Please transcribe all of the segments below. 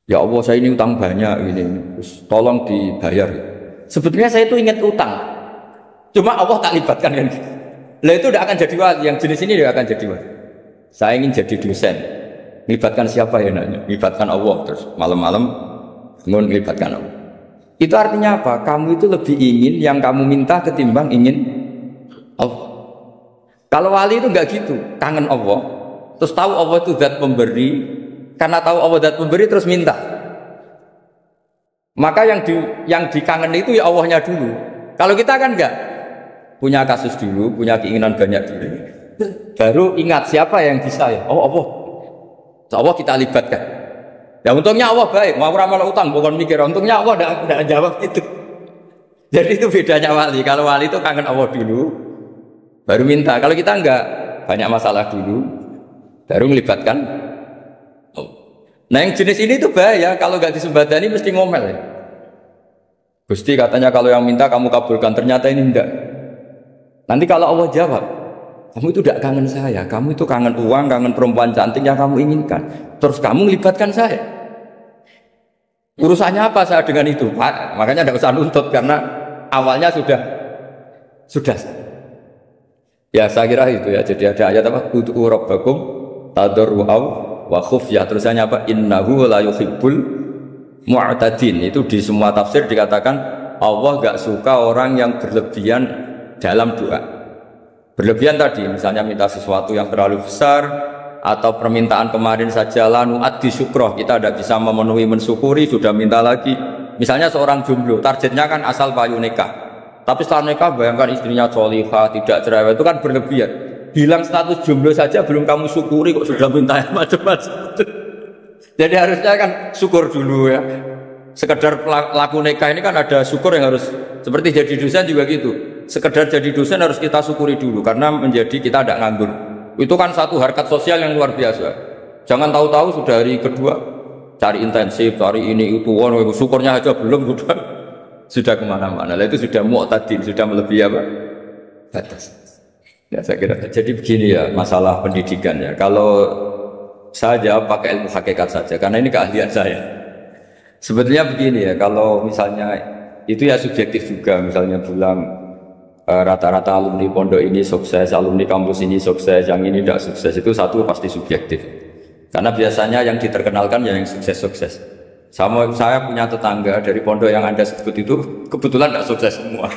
Ya Allah saya ini utang banyak ini, tolong dibayar. Sebetulnya saya itu ingat utang, cuma Allah tak libatkan kan. Lah itu tidak akan jadi wali, yang jenis ini tidak akan jadi wali. Saya ingin jadi dosen, libatkan siapa ya nanya? Libatkan Allah, terus malam-malam libatkan Allah. Itu artinya apa? Kamu itu lebih ingin yang kamu minta ketimbang ingin Allah. Kalau wali itu enggak gitu, kangen Allah, terus tahu Allah itu zat pemberi, karena tahu Allah zat pemberi terus minta. Maka yang dikangen itu ya Allahnya dulu. Kalau kita kan enggak, punya kasus dulu, punya keinginan banyak dulu, baru ingat siapa yang bisa ya. Oh Allah, Allah kita libatkan. Ya untungnya Allah baik, mau ramal utang bukan mikir. Untungnya Allah tidak jawab itu. Jadi itu bedanya wali. Kalau wali itu kangen Allah dulu, baru minta. Kalau kita enggak, banyak masalah dulu, baru melibatkan. Nah yang jenis ini tuh bahaya. Kalau enggak disembadani mesti ngomel ya. Gusti katanya kalau yang minta kamu kabulkan, ternyata ini enggak. Nanti kalau Allah jawab, kamu itu tidak kangen saya, kamu itu kangen uang, kangen perempuan cantik yang kamu inginkan. Terus kamu melibatkan saya. Urusannya apa saya dengan itu, Pak? Makanya tidak usah nuntut karena awalnya sudah. Ya saya kira itu ya. Jadi ada ayat apa? Ud'u rabbakum tadarru'aw wa khufyah. Terusannya apa? Innahu la yuhibbul mu'tadin. Itu di semua tafsir dikatakan Allah gak suka orang yang berlebihan dalam doa. Berlebihan tadi misalnya minta sesuatu yang terlalu besar, atau permintaan kemarin saja lanu addi syukroh, kita tidak bisa memenuhi mensyukuri, sudah minta lagi. Misalnya seorang jomblo, targetnya kan asal payu nikah, tapi setelah nikah bayangkan istrinya solihah, tidak cerewet, itu kan berlebihan. Hilang status jomblo saja belum kamu syukuri kok sudah minta yang macam-macam. Jadi harusnya kan syukur dulu ya. Sekedar laku nikah ini kan ada syukur yang harus, seperti jadi dosen juga gitu. Sekedar jadi dosen harus kita syukuri dulu karena menjadi kita tidak nganggur. Itu kan satu harkat sosial yang luar biasa. Jangan tahu-tahu sudah hari kedua cari intensif, cari ini itu, syukurnya aja belum sudah kemana-mana. Itu sudah mu'tadin, sudah melebihi apa? Batas. Ya saya kira. Jadi begini ya masalah pendidikan ya. Kalau saya jawab pakai ilmu hakikat saja, karena ini keahlian saya. Sebetulnya begini ya, kalau misalnya itu ya subjektif juga, misalnya bilang rata-rata alumni pondok ini sukses, alumni kampus ini sukses, yang ini tidak sukses, itu satu pasti subjektif. Karena biasanya yang diterkenalkan yang sukses-sukses. Saya punya tetangga dari pondok yang Anda sebut itu kebetulan tidak sukses semua.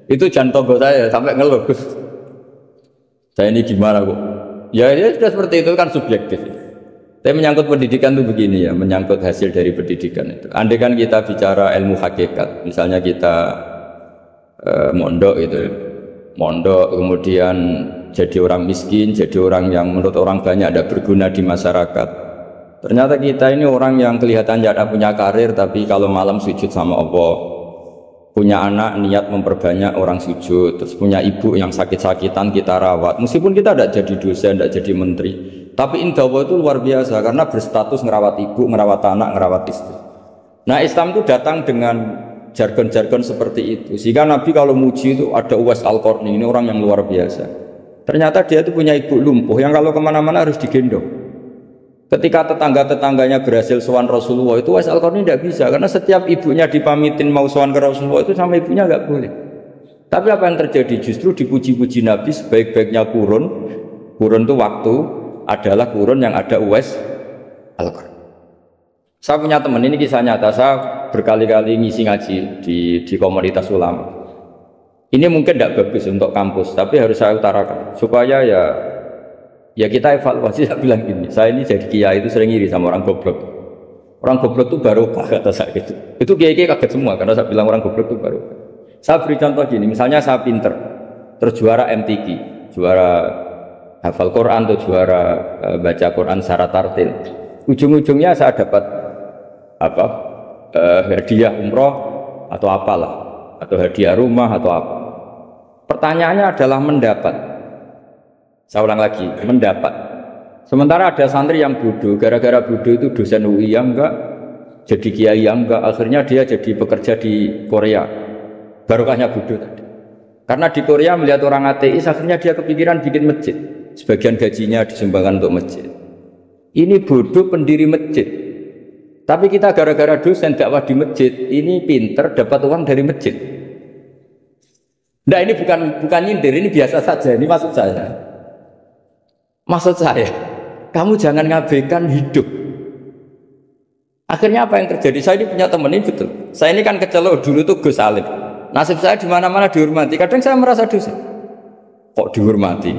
Itu jantung saya sampai ngeluh. Saya ini gimana kok? Ya sudah seperti itu kan subjektif. Tapi menyangkut pendidikan itu begini ya, menyangkut hasil dari pendidikan itu. Andai kan kita bicara ilmu hakikat, misalnya kita mondok gitu, mondok kemudian jadi orang miskin, jadi orang yang menurut orang banyak tidak berguna di masyarakat. Ternyata kita ini orang yang kelihatan tidak punya karir, tapi kalau malam sujud sama Allah, punya anak niat memperbanyak orang sujud, terus punya ibu yang sakit-sakitan kita rawat. Meskipun kita tidak jadi dosen, tidak jadi menteri, tapi indah Allah itu luar biasa karena berstatus ngerawat ibu, ngerawat anak, ngerawat istri. Nah Islam itu datang dengan jargon-jargon seperti itu. Sehingga Nabi kalau muji itu ada Uwais Al-Qarni, ini orang yang luar biasa. Ternyata dia itu punya ibu lumpuh yang kalau kemana-mana harus digendong. Ketika tetangga-tetangganya berhasil sowan Rasulullah itu Uwais Al-Qarni tidak bisa. Karena setiap ibunya dipamitin mau sowan ke Rasulullah itu sama ibunya nggak boleh. Tapi apa yang terjadi? Justru dipuji-puji Nabi sebaik-baiknya kurun itu waktu adalah kurun yang ada Uwais Al-Qarni. Saya punya teman, ini kisah nyata, saya berkali-kali ngisi ngaji di komunitas ulama. Ini mungkin tidak bagus untuk kampus, tapi harus saya utarakan supaya ya kita evaluasi. Saya bilang gini, saya ini jadi kiai itu sering iri sama orang goblok. Orang goblok itu barokah kata saya gitu. Itu kiai-kiai kaget semua karena saya bilang orang goblok itu barokah. Saya beri contoh gini, misalnya saya pinter, terus juara MTQ, juara hafal Quran atau juara baca Quran secara tartil, ujung-ujungnya saya dapat hadiah umroh atau apalah, atau hadiah rumah atau apa. Pertanyaannya adalah mendapat. Saya ulang lagi, mendapat. Sementara ada santri yang bodoh, gara-gara bodoh itu dosen UI yang enggak, jadi kiai yang enggak, akhirnya dia jadi bekerja di Korea. Barokahnya bodoh tadi. Karena di Korea melihat orang ateis, akhirnya dia kepikiran bikin masjid. Sebagian gajinya disumbangkan untuk masjid. Ini bodoh pendiri masjid. Tapi kita gara-gara dosen dakwah di masjid, ini pinter dapat uang dari masjid. Nah ini bukan nyindir, ini biasa saja. Ini maksud saya. Maksud saya, kamu jangan ngabaikan hidup. Akhirnya apa yang terjadi? Saya ini punya teman ini betul. Saya ini kan kecelok dulu tuh Gus Alim. Nasib saya di mana-mana dihormati. Kadang saya merasa dosa. Kok dihormati?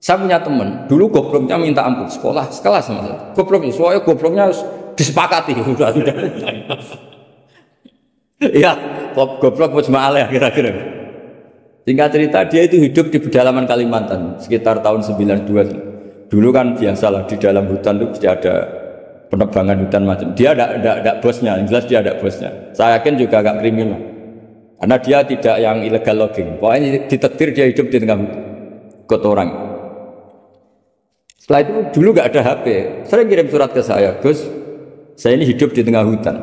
Saya punya teman, dulu gobloknya minta ampun sekolah sekelas sama saya. Gobloknya, soalnya gobloknya harus disepakati. Sudah. Iya, goblok mujma'alah kira-kira. Singkat cerita, dia itu hidup di pedalaman Kalimantan sekitar tahun 92. Dulu kan biasalah di dalam hutan itu pasti ada penebangan hutan macam. Dia ada bosnya, yang jelas dia ada bosnya. Saya yakin juga agak kriminal. Karena dia tidak yang illegal logging. Pokoknya ditakdir dia hidup di tengah hutan. Ikut orang. Setelah itu dulu nggak ada HP. Sering kirim surat ke saya, Gus, saya ini hidup di tengah hutan.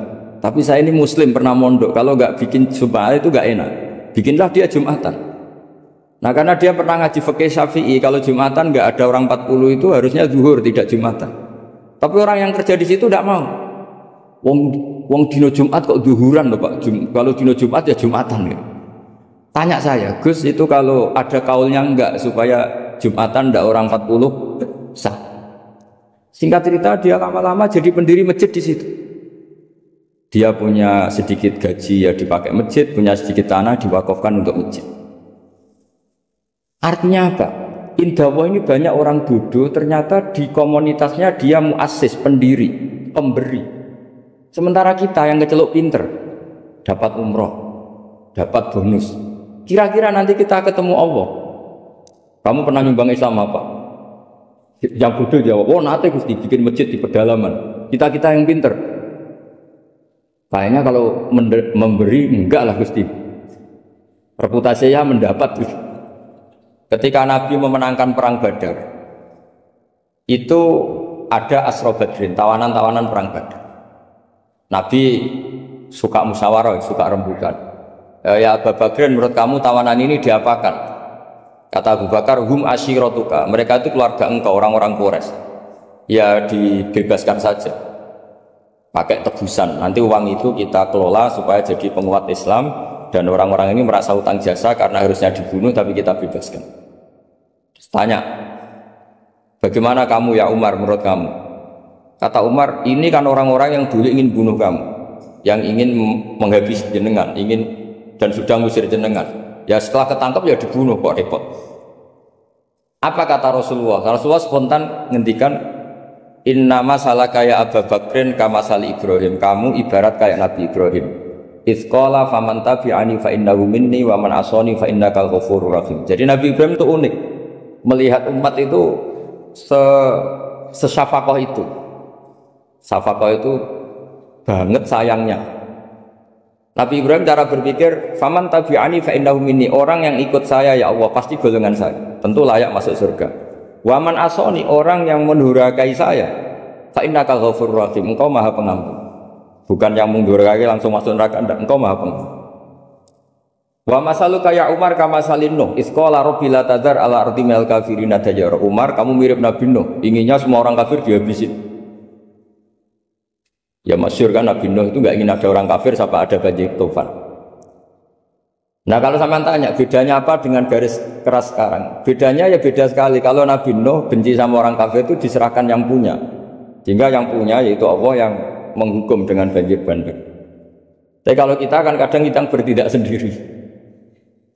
Tapi saya ini Muslim pernah mondok. Kalau nggak bikin Jumat itu nggak enak. Bikinlah dia Jumatan. Nah karena dia pernah ngaji fikih Syafi'i, kalau Jumatan nggak ada orang 40 itu harusnya zuhur tidak Jumatan. Tapi orang yang kerja di situ tidak mau. Wong dino Jumat kok zuhuran loh Pak. Kalau dino Jumat ya Jumatan. Gitu. Tanya saya, Gus itu kalau ada kaulnya enggak supaya Jumatan ndak orang 40 sah. Singkat cerita dia lama-lama jadi pendiri masjid di situ. Dia punya sedikit gaji ya dipakai masjid, punya sedikit tanah diwakafkan untuk masjid. Artinya apa? Indawa ini banyak orang bodoh, ternyata di komunitasnya dia muassis, pendiri, pemberi. Sementara kita yang kecelok pinter, dapat umroh, dapat bonus. Kira-kira nanti kita ketemu Allah. Kamu pernah nyumbang Islam apa? Yang bodoh jawab, oh nanti Gusti bikin masjid di pedalaman. Kita yang pinter. Kayaknya kalau memberi enggak lah Gusti. Reputasinya mendapat. Ketika Nabi memenangkan perang Badar, itu ada Asra Badrin, tawanan-tawanan perang Badar. Nabi suka musyawarah, suka rembukan. Ya Abu Bakrin, menurut kamu tawanan ini diapakan? Kata Abu Bakar, hum asyiratuka, mereka itu keluarga engkau, orang-orang Quraisy. Ya dibebaskan saja, pakai tebusan. Nanti uang itu kita kelola supaya jadi penguat Islam, dan orang-orang ini merasa utang jasa karena harusnya dibunuh, tapi kita bebaskan. Terus tanya, bagaimana kamu ya Umar, menurut kamu? Kata Umar, ini kan orang-orang yang dulu ingin bunuh kamu, yang ingin menghabisi jenengan, ingin dan sudah ngusir jenengan. Ya setelah ketangkap ya dibunuh, kok repot. Apa kata Rasulullah? Rasulullah spontan ngendikan, innama salaka ya Abu Bakrin kama sali Ibrahim. Kamu ibarat kayak Nabi Ibrahim. Izqala faman tabi'ani fa innahu minni wa man asani fa innakal ghafurur rahim. Jadi Nabi Ibrahim itu unik. Melihat umat itu sesyafakoh itu. Syafakoh itu banget sayangnya. Nabi Ibrahim cara berpikir, faman tabi'ani fa innahu minni, orang yang ikut saya ya Allah pasti golongan saya, tentu layak masuk surga. Waman asoni, orang yang mendurhakai saya, fa innakal ghafurur rahim, engkau maha pengampun. Bukan yang mendurhakai langsung masuk neraka, enggak, engkau maha pengampun. Wa masaluka ya Umar kama salin Nuh, isqala rabbi la tadzar ala ardi minal kafirina dajjara. Umar, kamu mirip Nabi Nuh, inginnya semua orang kafir dihabisin. Ya masyhur kan Nabi Nuh itu nggak ingin ada orang kafir sampai ada banjir tufan. Nah kalau sampean tanya bedanya apa dengan garis keras sekarang? Bedanya ya beda sekali. Kalau Nabi Nuh benci sama orang kafir itu diserahkan yang punya, sehingga yang punya yaitu Allah yang menghukum dengan banjir bandang. Tapi kalau kita kan kadang kita bertindak sendiri,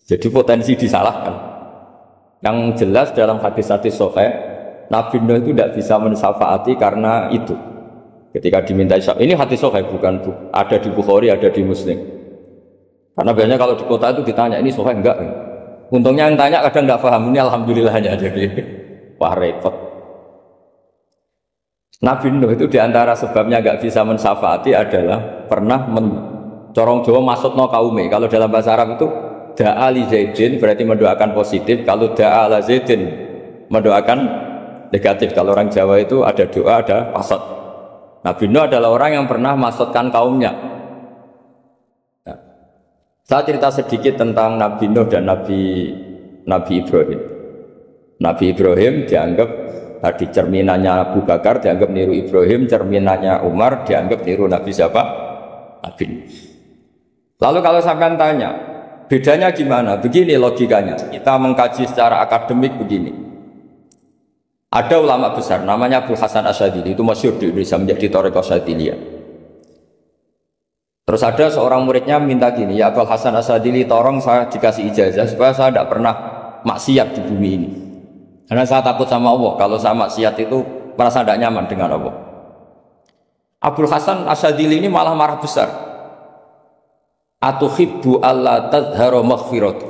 jadi potensi disalahkan. Yang jelas dalam hadis-hadis sahih, Nabi Nuh itu tidak bisa mensyafaati karena itu. Ketika diminta syafaat, ini hadis sahih bukan ada di Bukhari, ada di Muslim. Karena biasanya kalau di kota itu ditanya ini sahih enggak. Untungnya yang tanya kadang enggak paham, ini alhamdulillahnya jadi wah repot. Nabi Nuh itu diantara sebabnya enggak bisa mensyafaati adalah pernah corong Jawa maksudno kaume. Kalau dalam bahasa Arab itu da'a li Zaidin berarti mendoakan positif, kalau da'a la Zaidin mendoakan negatif. Kalau orang Jawa itu ada doa, ada pasot. Nabi Nuh adalah orang yang pernah maksudkan kaumnya. Nah, saya cerita sedikit tentang Nabi Nuh dan Nabi Ibrahim. Nabi Ibrahim dianggap Tadi cerminannya Abu Bakar dianggap niru Ibrahim, cerminannya Umar dianggap niru Nabi siapa? Nabi. Lalu kalau sampean tanya, bedanya gimana? Begini logikanya. Kita mengkaji secara akademik begini. Ada ulama besar namanya Abu Hasan Asyadili, itu masyhur di Indonesia menjadi Thariqah Asyadiliyah. Terus ada seorang muridnya minta gini, ya Abu Hasan Asyadili, tolong saya dikasih ijazah supaya saya tidak pernah maksiat di bumi ini. Karena saya takut sama Allah, kalau saya maksiat itu merasa tidak nyaman dengan Allah. Abdul Hasan Asyadili ini malah marah besar. Atuhibbu alla tadhharu maghfiratu.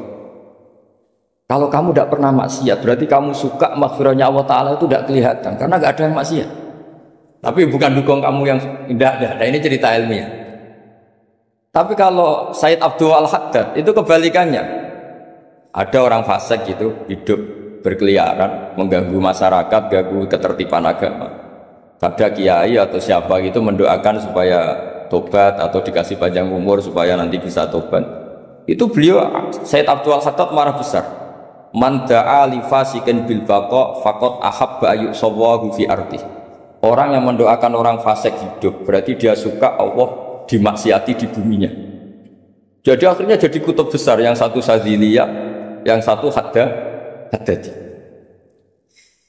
Kalau kamu tidak pernah maksiat, berarti kamu suka maghfirahnya Allah Ta'ala itu tidak kelihatan, karena tidak ada yang maksiat. Tapi bukan dukung kamu yang tidak ada, ini cerita ilmiah. Tapi kalau Said Abdul Al-Haddad itu kebalikannya. Ada orang fasik gitu, hidup berkeliaran, mengganggu masyarakat, ganggu ketertiban agama. Ada kiai atau siapa gitu mendoakan supaya tobat atau dikasih panjang umur supaya nanti bisa tobat. Itu beliau Said Abdul Haddad marah besar. Man da'a li fasikin bil baqa faqad ahabba ayyusawahu fi ardi. Orang yang mendoakan orang fasik hidup berarti dia suka Allah dimaksiati di buminya. Jadi akhirnya jadi kutub besar, yang satu Syadziliyah, yang satu Haddadi.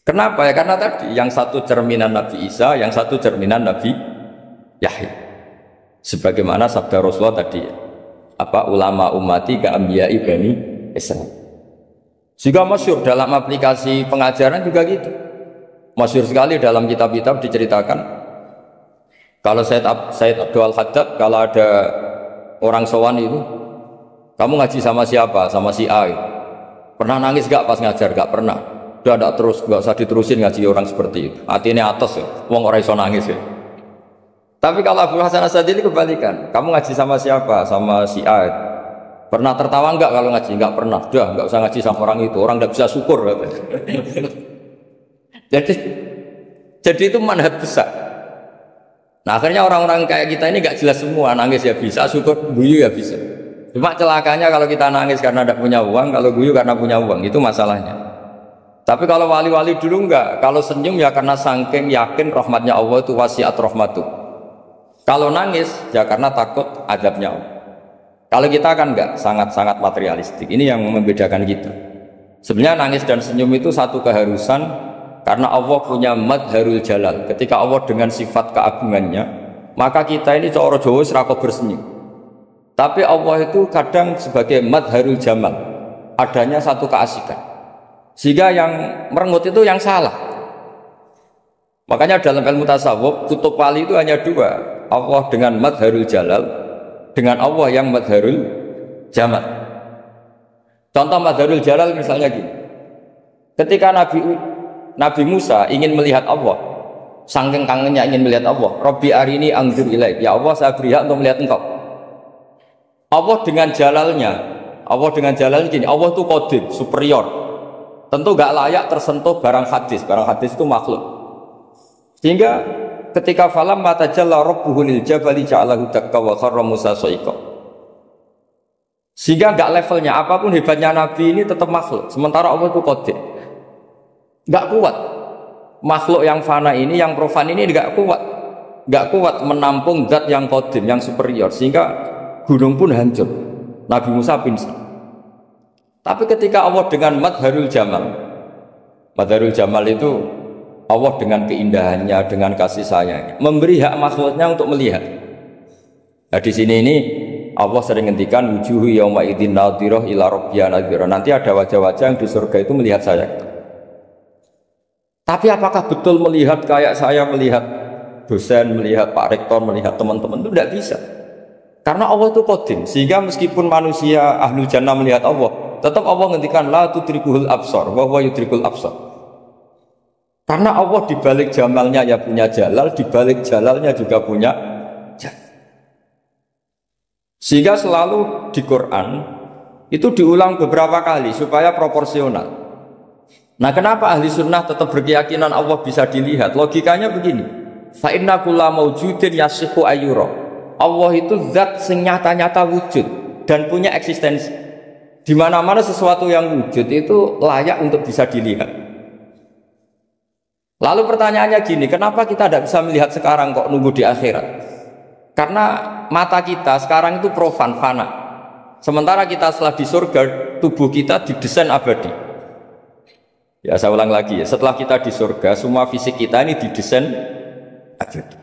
Kenapa ya? Karena tadi yang satu cerminan Nabi Isa, yang satu cerminan Nabi Yahya. Sebagaimana sabda Rasulullah tadi, apa ulama ummati ka anbiya'i bani Israil. Juga masyhur dalam aplikasi pengajaran juga gitu. Masyhur sekali dalam kitab-kitab diceritakan. Kalau Said Abdul Haddad, kalau ada orang sowan itu, kamu ngaji sama siapa? Sama si A. Pernah nangis gak pas ngajar? Gak pernah. Udah gak terus, gak usah diterusin ngaji orang seperti itu. Hatinya atas ya, wong orang iso nangis ya. Tapi kalau Abu Hasan Asyadili kebalikan, kamu ngaji sama siapa? Sama si A. Pernah tertawa enggak kalau ngaji? Enggak pernah. Udah, enggak usah ngaji sama orang itu. Orang enggak bisa syukur. jadi itu manhaj besar. Nah akhirnya orang-orang kayak kita ini enggak jelas semua. Nangis ya bisa, syukur, guyu ya bisa. Cuma celakanya kalau kita nangis karena tidak punya uang, kalau guyu karena punya uang, itu masalahnya. Tapi kalau wali-wali dulu enggak. Kalau senyum ya karena saking yakin rahmatnya Allah itu wasiat rahmatu. Kalau nangis ya karena takut azabnya Allah. Kalau kita kan enggak, sangat-sangat materialistik. Ini yang membedakan kita. Sebenarnya nangis dan senyum itu satu keharusan karena Allah punya madharul jalal. Ketika Allah dengan sifat keagungannya, maka kita ini coro Jawa serako bersenyum. Tapi Allah itu kadang sebagai madharul jamal, adanya satu keasikan. Sehingga yang merengut itu yang salah. Makanya dalam ilmu tasawuf, kutub wali itu hanya dua. Allah dengan madharul jalal, dengan Allah yang madharul jamal. Contoh madharul jalal misalnya gini. Ketika Nabi Musa ingin melihat Allah, saking kangennya ingin melihat Allah, Rabbi arini anzur ilaik, ya Allah saya beri hak untuk melihat engkau. Allah dengan jalalnya gini, Allah itu qadir, superior. Tentu gak layak tersentuh barang hadis itu makhluk. Sehingga ketika falam matajalla rabbuhu lil jabali ja'alahu dakka wa kharra Musa sa'iqa. Sehingga enggak levelnya, apapun hebatnya Nabi ini tetap makhluk. Sementara Allah itu qadir. Enggak kuat. Makhluk yang fana ini, yang profan ini enggak kuat. Enggak kuat menampung zat yang qadir, yang superior. Sehingga gunung pun hancur. Nabi Musa pingsan. Tapi ketika Allah dengan madharul jamal itu Allah dengan keindahannya, dengan kasih sayangnya, memberi hak makhluknya untuk melihat. Nah di sini ini Allah sering ngendikan wujuhu yauma idzin nadhirah ila rabbiha nadhirah. Nanti ada wajah-wajah yang di surga itu melihat saya. Tapi apakah betul melihat kayak saya melihat dosen, melihat Pak Rektor, melihat teman-teman? Itu tidak bisa. Karena Allah itu qadim, sehingga meskipun manusia ahlul jannah melihat Allah, tetap Allah ngendikan la tudrikuhul absar wa huwa yudrikul absar. Karena Allah dibalik jamalnya ya punya jalal, dibalik jalalnya juga punya jalal. Sehingga selalu di Quran itu diulang beberapa kali supaya proporsional. Nah kenapa ahli sunnah tetap berkeyakinan Allah bisa dilihat? Logikanya begini, fa inna kulla maujudin yasihu ayyura. Allah itu zat sing nyata-nyata wujud dan punya eksistensi. Di mana-mana sesuatu yang wujud itu layak untuk bisa dilihat. Lalu pertanyaannya gini, kenapa kita tidak bisa melihat sekarang kok nunggu di akhirat? Karena mata kita sekarang itu profan, fana. Sementara kita setelah di surga, tubuh kita didesain abadi. Ya saya ulang lagi ya, setelah kita di surga, semua fisik kita ini didesain abadi.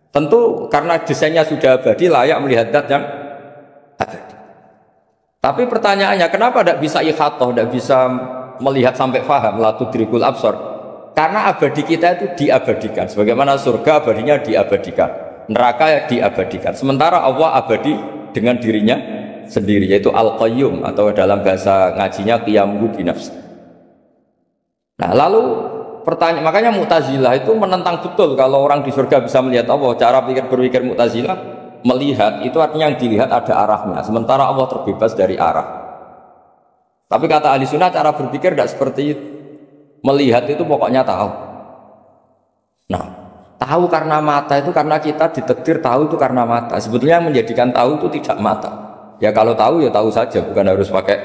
Tentu karena desainnya sudah abadi, layak melihat zat yang abadi. Tapi pertanyaannya, kenapa tidak bisa ikhatoh, tidak bisa melihat sampai faham, la tudrikul absar? Karena abadi kita itu diabadikan. Sebagaimana surga abadinya diabadikan, neraka diabadikan. Sementara Allah abadi dengan dirinya sendiri, yaitu Al-Qayyum, atau dalam bahasa ngajinya Qiyamuhu binafsi. Nah lalu pertanyaan, makanya Mu'tazilah itu menentang betul kalau orang di surga bisa melihat Allah. Cara berpikir Mu'tazilah, melihat itu artinya yang dilihat ada arahnya, sementara Allah terbebas dari arah. Tapi kata ahli sunnah cara berpikir tidak seperti itu. Melihat itu pokoknya tahu. Nah, tahu karena mata itu karena kita ditakdir tahu itu karena mata. Sebetulnya yang menjadikan tahu itu tidak mata. Ya kalau tahu ya tahu saja, bukan harus pakai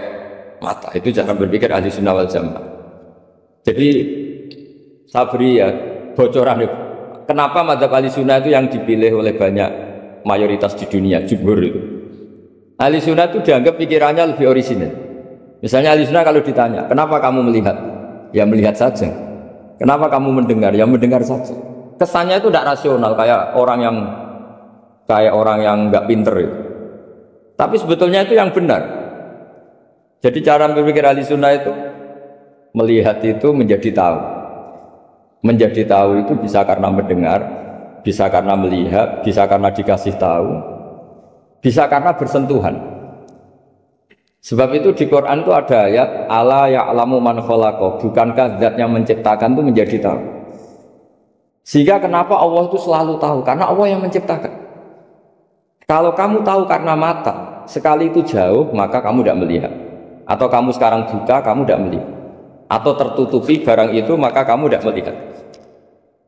mata. Itu cara berpikir ahli sunnah wal jamaah. Jadi sabri ya bocoran. Kenapa mazhab ahli sunnah itu yang dipilih oleh banyak mayoritas di dunia, jumhur itu. Ahli sunnah itu dianggap pikirannya lebih orisinal. Misalnya ahli sunnah kalau ditanya, kenapa kamu melihat? Ya melihat saja. Kenapa kamu mendengar? Ya mendengar saja. Kesannya itu tidak rasional, kayak orang yang nggak pinter itu. Tapi sebetulnya itu yang benar. Jadi cara berpikir ahli sunnah itu melihat itu menjadi tahu. Menjadi tahu itu bisa karena mendengar, bisa karena melihat, bisa karena dikasih tahu, bisa karena bersentuhan. Sebab itu di Quran itu ada ayat ala ya'lamu man khalaqa, bukankah zat yang menciptakan itu menjadi tahu. Sehingga kenapa Allah itu selalu tahu? Karena Allah yang menciptakan. Kalau kamu tahu karena mata, sekali itu jauh maka kamu tidak melihat. Atau kamu sekarang buta, kamu tidak melihat. Atau tertutupi barang itu maka kamu tidak melihat.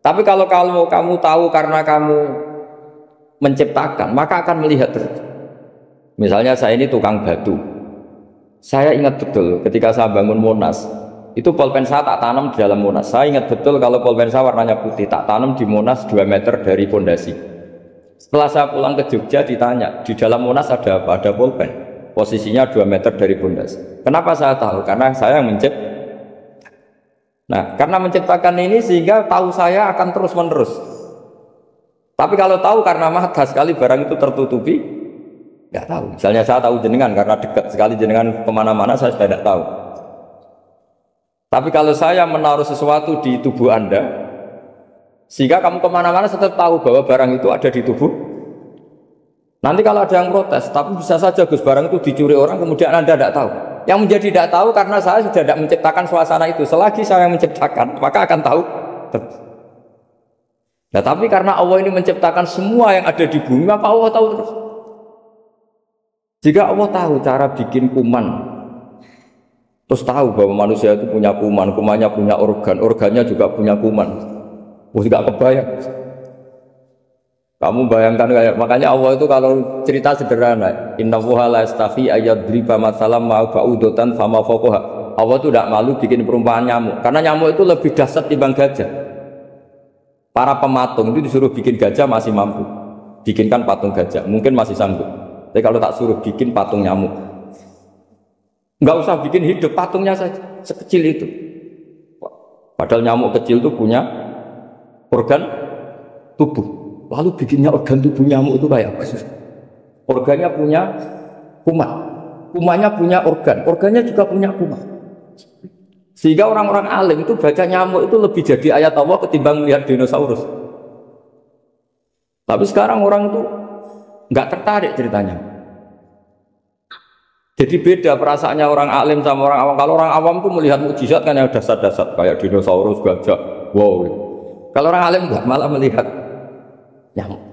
Tapi kalau kamu tahu karena kamu menciptakan, maka akan melihat terus. Misalnya saya ini tukang batu. Saya ingat betul ketika saya bangun Monas, itu polpen saya tak tanam di dalam Monas. Saya ingat betul kalau polpen saya warnanya putih, tak tanam di Monas 2 meter dari pondasi. Setelah saya pulang ke Jogja ditanya, di dalam Monas ada apa? Ada polpen, posisinya 2 meter dari pondasi. Kenapa saya tahu? Karena saya yang menciptakan. Nah, karena menciptakan ini sehingga tahu saya akan terus menerus. Tapi kalau tahu karena mata, sekali barang itu tertutupi, nggak tahu. Misalnya saya tahu jenengan karena dekat sekali jenengan kemana-mana, saya sudah tidak tahu. Tapi kalau saya menaruh sesuatu di tubuh Anda, sehingga kamu kemana-mana tetap tahu bahwa barang itu ada di tubuh. Nanti kalau ada yang protes, tapi bisa saja Gus barang itu dicuri orang, kemudian Anda tidak tahu. Yang menjadi tidak tahu karena saya sudah tidak menciptakan suasana itu. Selagi saya yang menciptakan, maka akan tahu. Nah, tapi karena Allah ini menciptakan semua yang ada di bumi, maka Allah tahu terus. Jika Allah tahu cara bikin kuman, terus tahu bahwa manusia itu punya kuman, kumannya punya organ, organnya juga punya kuman. Nggak kebayang. Kamu bayangkan kayak, makanya Allah itu kalau cerita sederhana, innallaha la yastahi ayyadriba matsalam ma ba'udatan fama fawqaha. Allah itu tidak malu bikin perumpamaan nyamuk, karena nyamuk itu lebih dahsyat dibanding gajah. Para pematung itu disuruh bikin gajah masih mampu, bikinkan patung gajah, mungkin masih sanggup. Tapi kalau tak suruh bikin patung nyamuk, nggak usah bikin hidup, patungnya saja sekecil itu. Padahal nyamuk kecil itu punya organ tubuh. Lalu bikinnya organ tubuh nyamuk itu kayak apa sih? Organnya punya kuman, kumannya punya organ, organnya juga punya kuman. Sehingga orang-orang alim itu baca nyamuk itu lebih jadi ayat Allah ketimbang melihat dinosaurus. Tapi sekarang orang itu nggak tertarik ceritanya. Jadi beda perasaannya orang alim sama orang awam. Kalau orang awam tuh melihat mukjizat kan yang dasar-dasar kayak dinosaurus, gajah, wow. Kalau orang alim enggak, malah melihat nyamuk.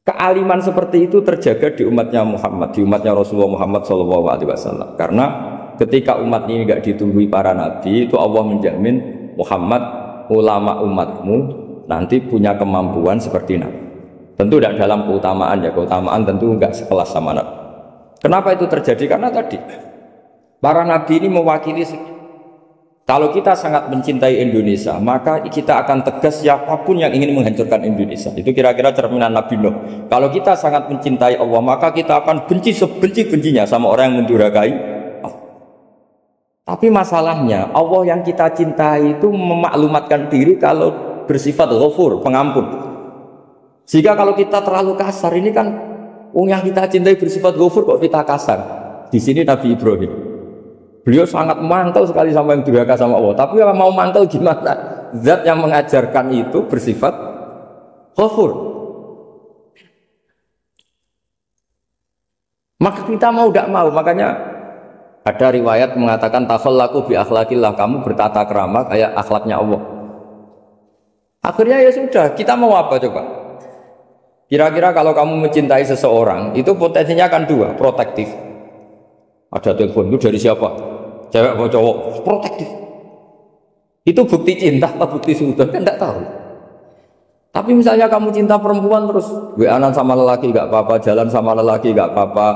Kealiman seperti itu terjaga di umatnya Muhammad, di umatnya Rasulullah Muhammad SAW. Karena ketika umat ini enggak ditunggui para nabi, itu Allah menjamin Muhammad, ulama umatmu nanti punya kemampuan seperti nabi. Tentu tidak dalam keutamaan ya, keutamaan tentu enggak sekelas sama nabi. Kenapa itu terjadi? Karena tadi para nabi ini mewakili Kalau kita sangat mencintai Indonesia, maka kita akan tegas siapapun yang ingin menghancurkan Indonesia. Itu kira-kira cerminan Nabi Nuh. Kalau kita sangat mencintai Allah, maka kita akan benci sebenci-bencinya sama orang yang mendurhakai Allah. Tapi masalahnya, Allah yang kita cintai itu memaklumatkan diri kalau bersifat Ghafur, pengampun. Sehingga kalau kita terlalu kasar, ini kan yang kita cintai bersifat Ghafur kok kita kasar. Di sini Nabi Ibrahim. Beliau sangat mantel sekali sama yang durhaka sama Allah. Tapi mau mantel gimana? Zat yang mengajarkan itu bersifat Ghafur. Maka kita mau tidak mau. Makanya ada riwayat mengatakan takhallaku bi akhlaqillah, kamu bertata krama kayak akhlaknya Allah. Akhirnya ya sudah, kita mau apa coba? Kira-kira kalau kamu mencintai seseorang, itu potensinya kan dua, protektif. Ada telepon itu dari siapa? Cewek atau cowok? Protektif. Itu bukti cinta atau bukti sudah? Kan tidak tahu. Tapi misalnya kamu cinta perempuan terus WA-an sama lelaki nggak apa-apa, jalan sama lelaki nggak apa-apa,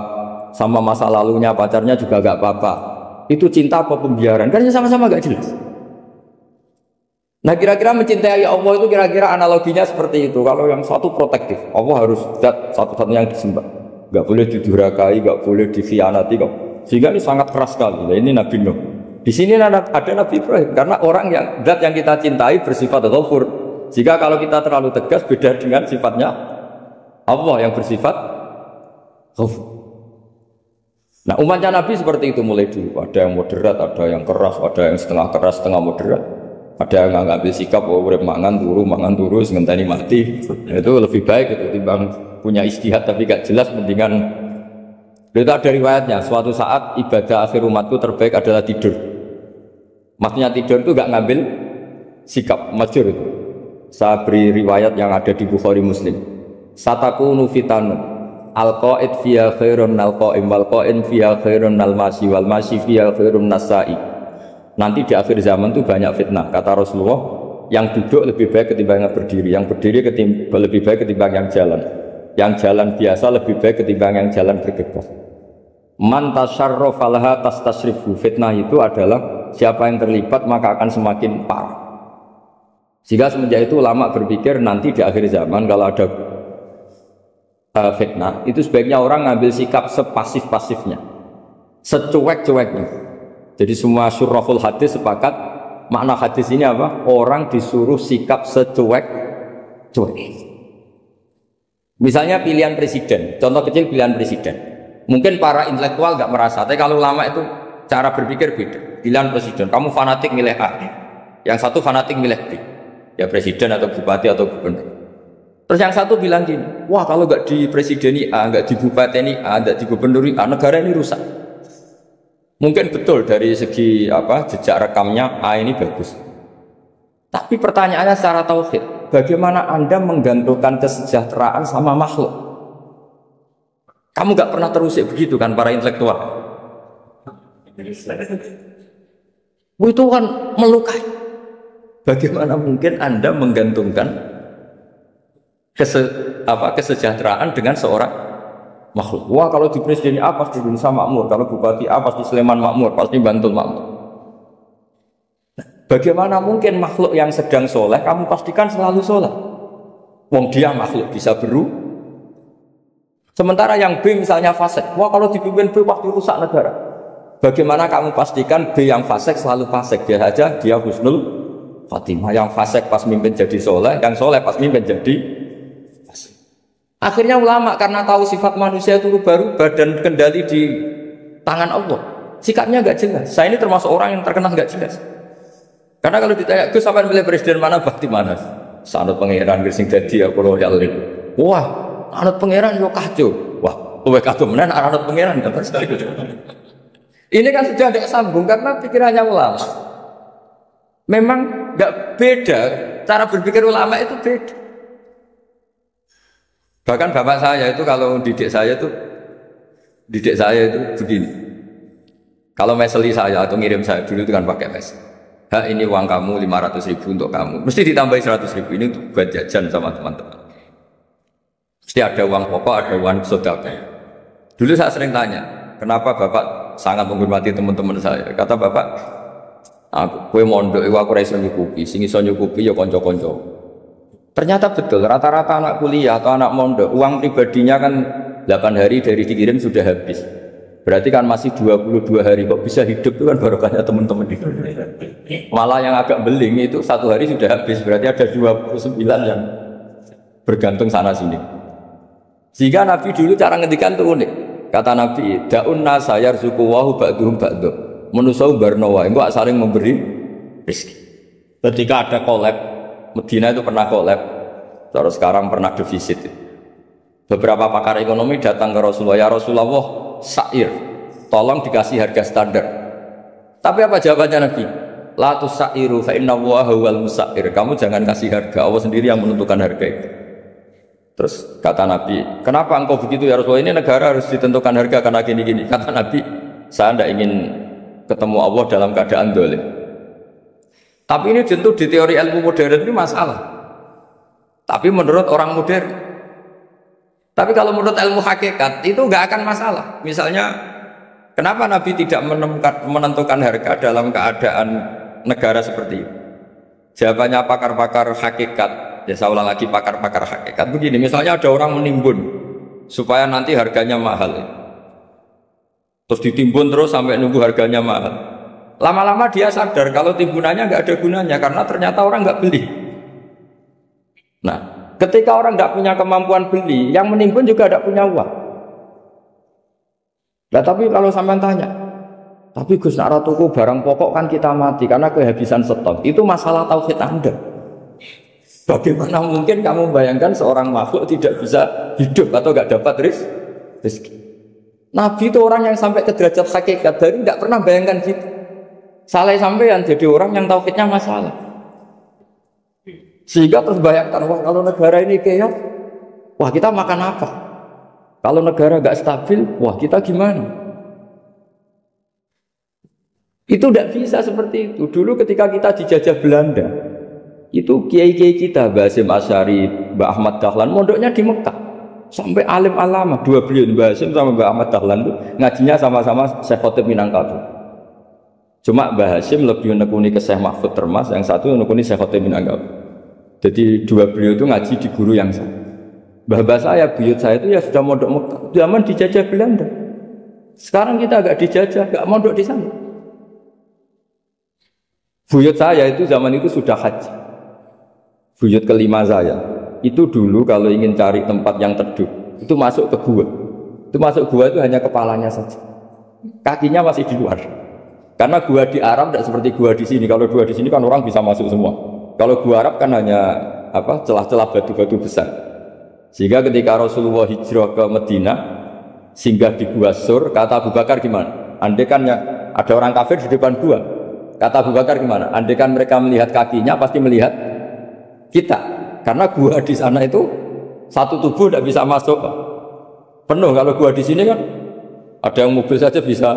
sama masa lalunya pacarnya juga nggak apa-apa. Itu cinta apa pembiaran? Kan sama-sama nggak jelas. Nah kira-kira mencintai Allah itu kira-kira analoginya seperti itu. Kalau yang satu protektif, Allah harus zat satu-satunya yang disembah, nggak boleh didurhakai, nggak boleh dikhianati, sehingga ini sangat keras sekali. Nah, ini Nabi Nuh. Di sini ada Nabi Ibrahim karena orang yang zat yang kita cintai bersifat Ghafur. Jika kalau kita terlalu tegas beda dengan sifatnya Allah yang bersifat Ghafur. Nah umatnya Nabi seperti itu mulai dulu. Ada yang moderat, ada yang keras, ada yang setengah keras, setengah moderat. Ada yang ngambil sikap, urip mangan turu, ngenteni mati. Itu lebih baik itu timbang punya ijtihad tapi gak jelas, mendingan. Itu ada riwayatnya, suatu saat ibadah akhir umatku terbaik adalah tidur. Maksudnya tidur itu gak ngambil sikap, masyhur itu. Saya beri riwayat yang ada di Bukhari Muslim. Satakunu fitanun al-qa'id fiha khairun al-qa'im wal-qa'in fiha khairun al-masi wal-masi fiha khairun nasai. Nanti di akhir zaman itu banyak fitnah, kata Rasulullah. Yang duduk lebih baik ketimbang yang berdiri, yang berdiri lebih baik ketimbang yang jalan, yang jalan biasa lebih baik ketimbang yang jalan bergegas. Man tasyarrafa laha tastasrifu. Fitnah itu adalah siapa yang terlibat maka akan semakin parah. Sehingga semenjak itu ulama berpikir nanti di akhir zaman kalau ada fitnah itu sebaiknya orang ngambil sikap sepasif-pasifnya, secuek-cueknya. Jadi semua syurahul hadis sepakat makna hadis ini apa? Orang disuruh sikap secuek-cuek. Misalnya pilihan presiden, contoh kecil pilihan presiden. Mungkin para intelektual nggak merasa, tapi kalau ulama itu cara berpikir beda. Pilihan presiden, kamu fanatik milih A, yang satu fanatik milih B, ya presiden atau bupati atau gubernur. Terus yang satu bilang gini, wah kalau nggak di presideni A, nggak di bupati A, nggak di gubernur A, negara ini rusak. Mungkin betul dari segi jejak rekamnya A ini bagus. Tapi pertanyaannya secara tauhid, bagaimana Anda menggantungkan kesejahteraan sama makhluk? Kamu gak pernah terusik begitu kan para intelektual? Itu kan melukai. Bagaimana mungkin Anda menggantungkan kesejahteraan dengan seorang makhluk? Wah kalau di presiden A pasti Indonesia makmur, kalau bupati A pasti Sleman makmur, pasti Bantul makmur. Bagaimana mungkin makhluk yang sedang soleh kamu pastikan selalu soleh? Wong dia makhluk bisa beru. Sementara yang B misalnya fasik, wah kalau dipimpin B pasti rusak negara. Bagaimana kamu pastikan B yang fasik selalu fasik? Biar saja dia husnul khotimah. Yang fasik pas mimpin jadi soleh, yang soleh pas mimpin jadi fasik. Akhirnya ulama karena tahu sifat manusia itu berubah dan kendali di tangan Allah, sikapnya gak jelas. Saya ini termasuk orang yang terkenal gak jelas. Karena kalau ditanya, Gus sampai milih presiden mana, bakti mana? Sanut pangeran sing dadi aku loyal. Wah, anut pangeran yo kacau. Wah, kowe kacau menan anut pangeran terus sekali. Ini kan sudah ada sambung karena pikirannya ulama. Memang nggak beda, cara berpikir ulama itu beda. Bahkan bapak saya itu kalau didik saya itu begini. Kalau meseli saya atau ngirim saya dulu itu kan pakai mes. Ha ini uang kamu 500.000 untuk kamu. Mesti ditambahi 100.000 ini untuk buat jajan sama teman-teman. Mesti ada uang pokok, ada uang sedekah. Dulu saya sering tanya, kenapa bapak sangat menghormati teman-teman saya? Kata bapak, Kowe mondok iku aku ora iso nyukupi, sing iso nyukupi ya kanca-kanca. Ternyata betul, rata-rata anak kuliah atau anak mondok uang pribadinya kan 8 hari dari dikirim sudah habis. Berarti kan masih 22 hari kok bisa hidup itu kan barokahnya teman-teman itu. Malah yang agak beling itu 1 hari sudah habis, berarti ada 29 yang bergantung sana sini. Sehingga Nabi dulu cara ngendikan itu unik. Kata Nabi, da'un nasa yarzuqu wahu ba'duhum ba'du. Menusau barnawa, engko saling memberi rezeki. Ketika ada kolab, Medina itu pernah kolab, terus sekarang pernah defisit. Beberapa pakar ekonomi datang ke Rasulullah, ya Rasulullah, sa'ir, tolong dikasih harga standar. Tapi apa jawabannya Nabi? La tusairu fa inna Allaha huwal musair. Kamu jangan kasih harga, Allah sendiri yang menentukan harga itu. Terus kata Nabi, kenapa engkau begitu ya Rasulullah? Ini negara harus ditentukan harga karena gini-gini. Kata Nabi, saya tidak ingin ketemu Allah dalam keadaan dolim. Tapi ini tentu di teori ilmu modern ini masalah. Tapi menurut orang modern. Tapi kalau menurut ilmu hakikat itu nggak akan masalah. Misalnya, kenapa Nabi tidak menentukan harga dalam keadaan negara seperti itu? Jawabannya pakar-pakar hakikat, ya saya ulang lagi pakar-pakar hakikat. Begini, misalnya ada orang menimbun supaya nanti harganya mahal. Terus ditimbun terus sampai nunggu harganya mahal. Lama-lama dia sadar kalau timbunannya nggak ada gunanya karena ternyata orang nggak beli. Nah, ketika orang tidak punya kemampuan beli, yang menimbun juga tidak punya uang. Nah, tapi kalau sampean tanya, tapi Gus nak ratuku barang pokok kan kita mati karena kehabisan stok. Itu masalah tauhid Anda. Bagaimana mungkin kamu bayangkan seorang makhluk tidak bisa hidup atau nggak dapat rezeki? Nabi itu orang yang sampai ke derajat hakikat, dari tidak pernah bayangkan gitu. Salah sampean jadi orang yang tauhidnya masalah. Sehingga terus bayangkan, wah kalau negara ini keok, wah kita makan apa? Kalau negara nggak stabil, wah kita gimana? Itu tidak bisa seperti itu. Dulu ketika kita dijajah Belanda, itu kiai-kiai kita, Mbah Hasyim Asy'ari, Mbah Ahmad Dahlan, mondoknya di Mekah. Sampai alim alama, dua beliau, Mbah Hasyim sama Mbah Ahmad Dahlan itu ngajinya sama-sama Syekh Khotib Minangkabau. Cuma Mbah Hasyim lebih menekuni ke Syekh Mahfud Termas, yang satu menekuni Syekh Khotib Minangkabau. Jadi dua beliau itu ngaji di guru yang sama. Mbah saya, buyut saya itu ya sudah mondok Mekah, zaman dijajah Belanda. Sekarang kita agak dijajah, agak mondok di sana. Buyut saya itu zaman itu sudah haji. Buyut kelima saya, itu dulu kalau ingin cari tempat yang teduh, itu masuk ke gua. Itu masuk gua itu hanya kepalanya saja. Kakinya masih di luar. Karena gua di Arab tidak seperti gua di sini. Kalau gua di sini kan orang bisa masuk semua. Kalau gua Arab kan hanya celah-celah batu-batu besar. Sehingga ketika Rasulullah hijrah ke Medina, singgah di Gua Sur, kata Abu Bakar gimana? Andai kan ada orang kafir di depan gua, kata Abu Bakar gimana? Andai kan mereka melihat kakinya, pasti melihat kita. Karena gua di sana itu satu tubuh tidak bisa masuk penuh. Kalau gua di sini kan ada yang mobil saja bisa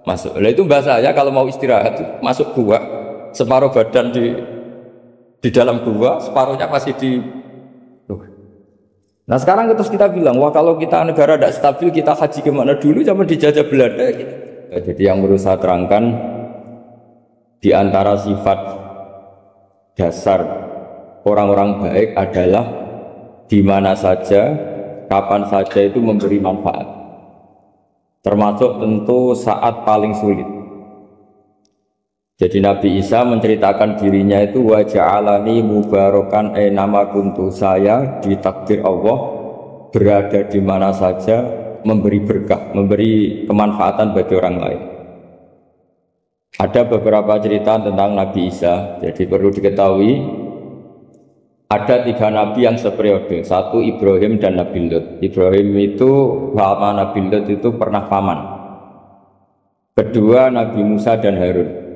masuk. Nah itu bahasa ya kalau mau istirahat masuk gua, separuh badan di dalam gua, separuhnya masih di. Nah sekarang terus kita bilang, wah kalau kita negara tidak stabil, kita haji kemana dulu zaman dijajah Belanda gitu. Nah, jadi yang perlu saya terangkan, di antara sifat dasar orang-orang baik adalah di mana saja, kapan saja itu memberi manfaat. Termasuk tentu saat paling sulit. Jadi Nabi Isa menceritakan dirinya itu wa ja'alani mubarakan nama kuntu, saya ditakdir Allah berada di mana saja memberi berkah, memberi kemanfaatan bagi orang lain. Ada beberapa cerita tentang Nabi Isa. Jadi perlu diketahui ada 3 nabi yang seperiode. Satu Ibrahim dan Nabi Lut. Ibrahim itu sama Nabi Lut itu pernah paman. Kedua Nabi Musa dan Harun.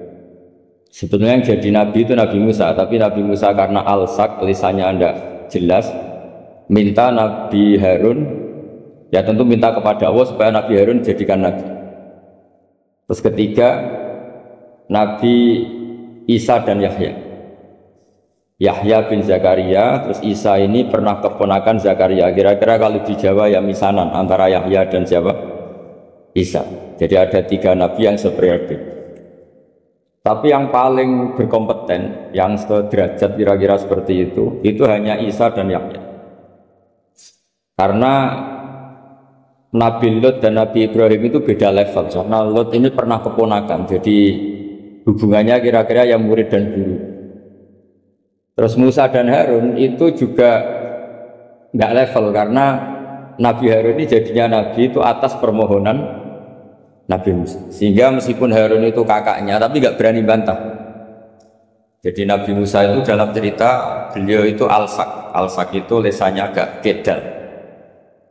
Sebetulnya yang jadi nabi itu Nabi Musa, tapi Nabi Musa karena alsak, lisannya anda jelas, minta Nabi Harun, ya tentu minta kepada Allah supaya Nabi Harun jadikan nabi. Terus ketiga Nabi Isa dan Yahya. Yahya bin Zakaria, terus Isa ini pernah keponakan Zakaria. Kira-kira kalau di Jawa ya misanan antara Yahya dan siapa? Isa. Jadi ada 3 nabi yang seperiode. Tapi yang paling berkompeten, yang sederajat kira-kira seperti itu hanya Isa dan Yahya. Karena Nabi Lot dan Nabi Ibrahim itu beda level. Karena Lot ini pernah keponakan, jadi hubungannya kira-kira yang murid dan guru. Terus Musa dan Harun itu juga nggak level, karena Nabi Harun ini jadinya Nabi itu atas permohonan Nabi Musa. Sehingga meskipun Harun itu kakaknya, tapi nggak berani bantah. Jadi Nabi Musa itu dalam cerita beliau itu alsak. Alsak itu lesannya agak kedal.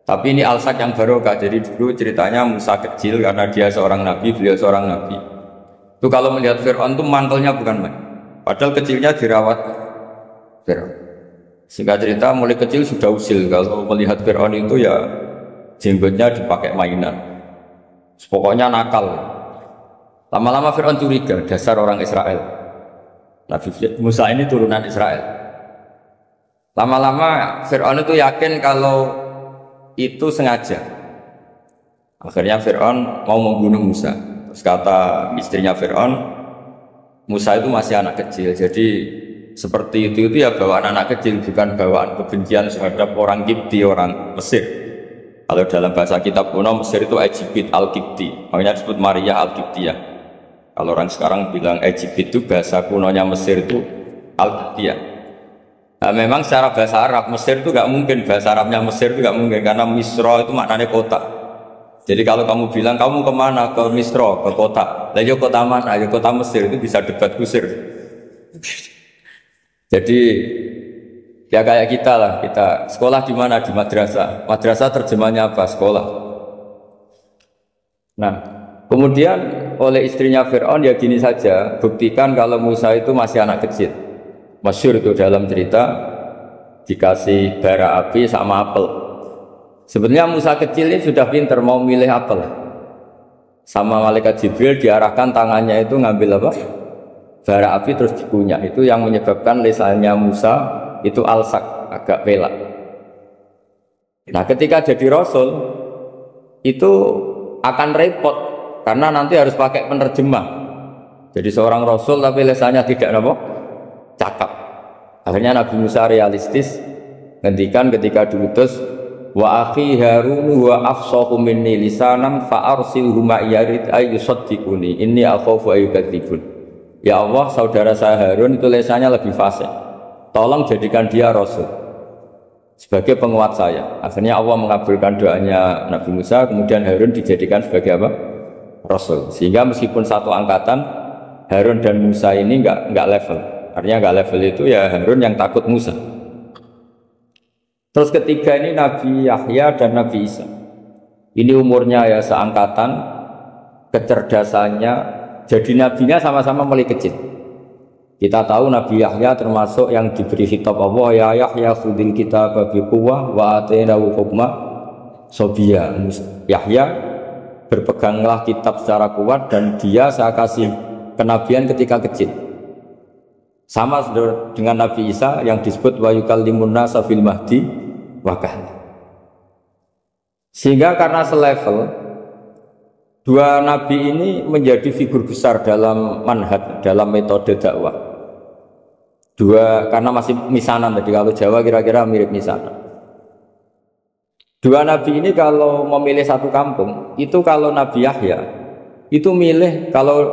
Tapi ini alsak yang barokah. Jadi dulu ceritanya Musa kecil karena dia seorang Nabi, beliau seorang Nabi. Itu kalau melihat Fir'aun itu mantelnya bukan main. Padahal kecilnya dirawat Fir'aun. Singkat cerita mulai kecil sudah usil. Kalau melihat Fir'aun itu ya jenggotnya dipakai mainan. Pokoknya nakal. Lama-lama Fir'aun curiga, dasar orang Israel. Nabi Musa ini turunan Israel. Lama-lama Fir'aun itu yakin kalau itu sengaja. Akhirnya Fir'aun mau membunuh Musa. Terus kata istrinya Fir'aun, Musa itu masih anak kecil. Jadi seperti itu ya bawaan anak kecil, bukan bawaan kebencian terhadap orang Kipti, orang Mesir. Kalau dalam bahasa kitab kuno Mesir itu Egypt Al-Kipti, makanya disebut Maria Al-Kiptiyah. Kalau orang sekarang bilang Egypt itu bahasa kunonya Mesir itu Al-Kiptiyah. Nah, memang secara bahasa Arab Mesir itu nggak mungkin, bahasa Arabnya Mesir itu nggak mungkin karena Misro itu maknanya kota. Jadi kalau kamu bilang kamu kemana, ke Misro, ke kota, lah kota mana? Ya kota Mesir, itu bisa debat kusir. Jadi ya kayak kita lah, kita sekolah di mana? Di madrasah. Madrasah terjemahnya apa? Sekolah. Nah, kemudian oleh istrinya Fir'aun ya gini saja, buktikan kalau Musa itu masih anak kecil. Masyhur itu dalam cerita dikasih bara api sama apel. Sebenarnya Musa kecil ini sudah pinter mau milih apel. Sama malaikat Jibril diarahkan tangannya itu ngambil apa? Bara api terus dikunyah. Itu yang menyebabkan lisannya Musa itu alsak, agak pelak. Nah ketika jadi Rasul itu akan repot karena nanti harus pakai penerjemah. Jadi seorang Rasul tapi lisannya tidak apa? Cakap. Akhirnya Nabi Musa realistis ngendikan ketika diutus, wa akhi Harun wa afsahu minni lisanan fa arsilhu ma yarid ay yusaddiquni inni akhafu ay yukadzibun. Ya Allah, saudara saya Harun itu lisannya lebih fasih. Tolong jadikan dia Rasul sebagai penguat saya. Akhirnya Allah mengabulkan doanya Nabi Musa, kemudian Harun dijadikan sebagai apa? Rasul. Sehingga meskipun satu angkatan, Harun dan Musa ini enggak level. Artinya enggak level itu ya Harun yang takut Musa. Terus ketiga ini Nabi Yahya dan Nabi Isa. Ini umurnya ya seangkatan, kecerdasannya, jadi nabinya sama-sama mulai kecil. Kita tahu Nabi Yahya termasuk yang diberi khitab Allah, ya Yahya khudil kitab bi quwwah wa atainahu hukma sobiyya. Yahya berpeganglah kitab secara kuat dan dia saya kasih kenabian ketika kecil. Sama dengan Nabi Isa yang disebut wa yukallimun nasa fil mahdi wa kahla. Sehingga karena selevel dua nabi ini menjadi figur besar dalam manhaj, dalam metode dakwah. Dua, karena masih misanan tadi, kalau Jawa kira-kira mirip misanan. Dua nabi ini kalau memilih satu kampung, itu kalau Nabi Yahya itu milih kalau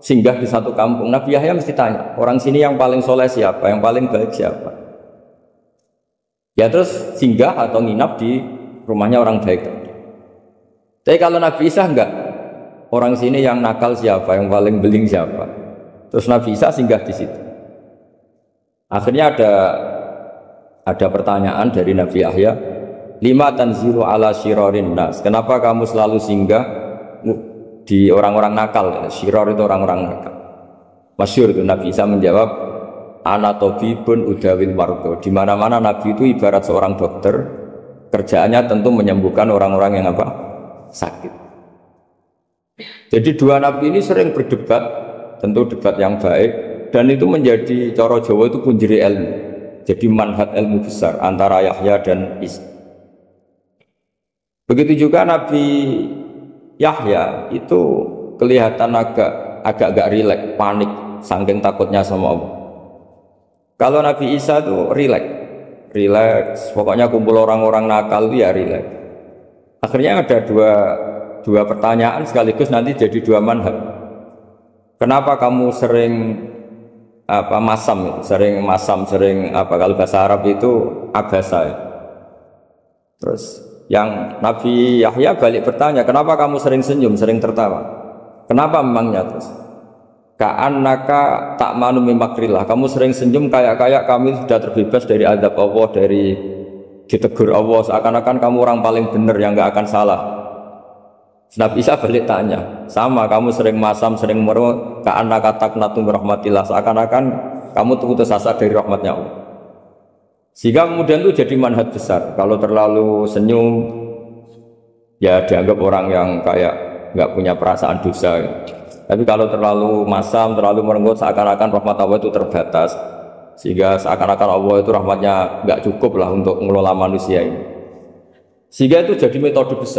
singgah di satu kampung, Nabi Yahya mesti tanya, orang sini yang paling soleh siapa, yang paling baik siapa. Ya terus singgah atau nginap di rumahnya orang baik tadi. Tapi kalau Nabi Isa enggak, orang sini yang nakal siapa, yang paling beling siapa. Terus Nabi Isa singgah di situ. Akhirnya ada pertanyaan dari Nabi Yahya, lima tanzilu ala syirarin nas. Kenapa kamu selalu singgah di orang-orang nakal? Syiror itu orang-orang nakal. Masyhur itu Nabi Isa menjawab, ana tabibun udawil mardo. Di mana-mana Nabi itu ibarat seorang dokter, kerjaannya tentu menyembuhkan orang-orang yang apa? Sakit. Jadi dua nabi ini sering berdebat, tentu debat yang baik, dan itu menjadi cara Jawa itu punjeri ilmu. Jadi manhaj ilmu besar antara Yahya dan Isa. Begitu juga Nabi Yahya itu kelihatan agak agak-agak rileks, panik, saking takutnya sama Allah. Kalau Nabi Isa itu rileks, pokoknya kumpul orang-orang nakal itu ya rileks. Akhirnya ada dua pertanyaan sekaligus nanti jadi dua manhaj. Kenapa kamu sering sering kalau bahasa Arab itu agasa ya. Terus yang Nabi Yahya balik bertanya, kenapa kamu sering senyum, sering tertawa? Kenapa memangnya? Terus ka'annaka ta'manu min makrillah, kamu sering senyum kayak kami sudah terbebas dari azab Allah, dari ditegur Allah, seakan-akan kamu orang paling benar yang nggak akan salah. Nabi Isa balik tanya, sama kamu sering masam, sering merut, ka'annaka taqnatu min rahmatillah, seakan-akan kamu putus asa dari rahmatnya Allah. Sehingga kemudian itu jadi manhaj besar. Kalau terlalu senyum, ya dianggap orang yang kayak nggak punya perasaan dosa. Tapi kalau terlalu masam, terlalu merenggut, seakan-akan rahmat Allah itu terbatas. Sehingga seakan-akan Allah itu rahmatnya nggak cukup lah untuk mengelola manusia ini. Sehingga itu jadi metode besar.